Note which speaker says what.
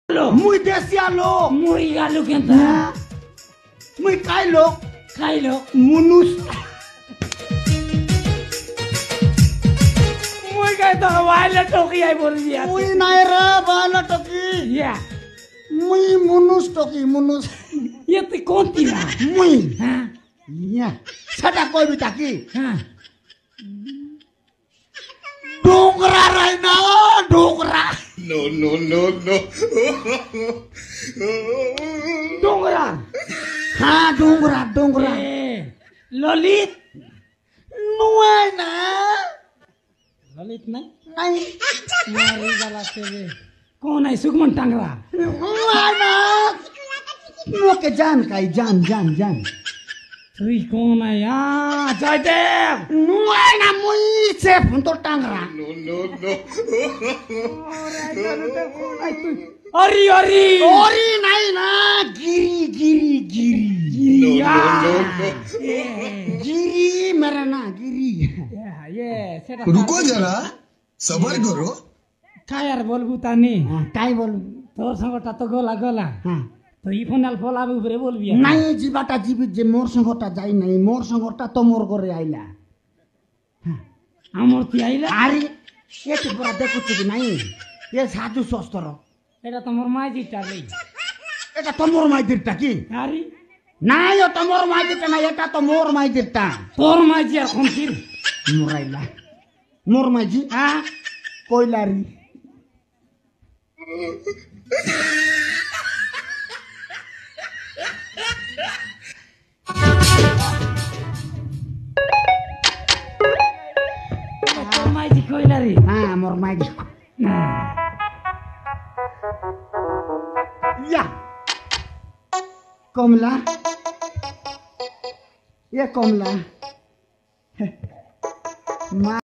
Speaker 1: Muy desia lo.
Speaker 2: Muy galo kenta.
Speaker 1: Muy kailo.
Speaker 2: Kailo.
Speaker 1: Munus.
Speaker 2: Muy kaito wala toki ay bolivia.
Speaker 1: Muy naira bala toki.
Speaker 2: Ya.
Speaker 1: Muy munus toki munus.
Speaker 2: Ya te kontina.
Speaker 1: Muy.
Speaker 2: Ha.
Speaker 1: Ya. Sada koi bitaki.
Speaker 2: Ha.
Speaker 1: Dongra Raina, dongra.
Speaker 3: No.
Speaker 2: Dongra.
Speaker 1: Ha, dongra.
Speaker 2: Lolit.
Speaker 1: Nuena.
Speaker 2: Lolit na.
Speaker 1: Nai.
Speaker 2: Mari gala tebe. Kon ay sugman tangra.
Speaker 1: Nuena. No ke jan kai jan.
Speaker 2: Tui kon ay Jaydev.
Speaker 1: Nuena muy chef untuk tangra.
Speaker 3: No.
Speaker 2: Ori.
Speaker 1: Ori nai na giri.
Speaker 3: No.
Speaker 1: Giri मेरा ना गिरी
Speaker 2: ये सेटा
Speaker 4: रुको जरा सबर करो
Speaker 2: कायर बोलबु तानी
Speaker 1: काय बोलू
Speaker 2: तोर संगटा तो गला तो इ फोनाल फलाबु बरे बोलबि
Speaker 1: নাই জীবাটা জীবিত যে মোর সঙ্গটা যাই নাই মোর সঙ্গটা তো মোর ঘরে আইলা
Speaker 2: আমর তি আইলা
Speaker 1: আরে এতে পুরা দেখুছি কি নাই এ সাধু সস্তর
Speaker 2: এটা তোমার মাইজিটা রে
Speaker 1: এটা তো মোর মাইদিরটা কি
Speaker 2: আরে
Speaker 1: নাই ও তো মোর মাইদিরটা না এটা তো মোর মাইদিরটা
Speaker 2: তোর মাইজি আর কোনটির
Speaker 1: মোরাইলা মোর মাইজি কইলারি
Speaker 2: তোর মাইজি কইলা রে
Speaker 1: হ্যাঁ মোর মাইজি ইয়া কমলা এ কমলা মা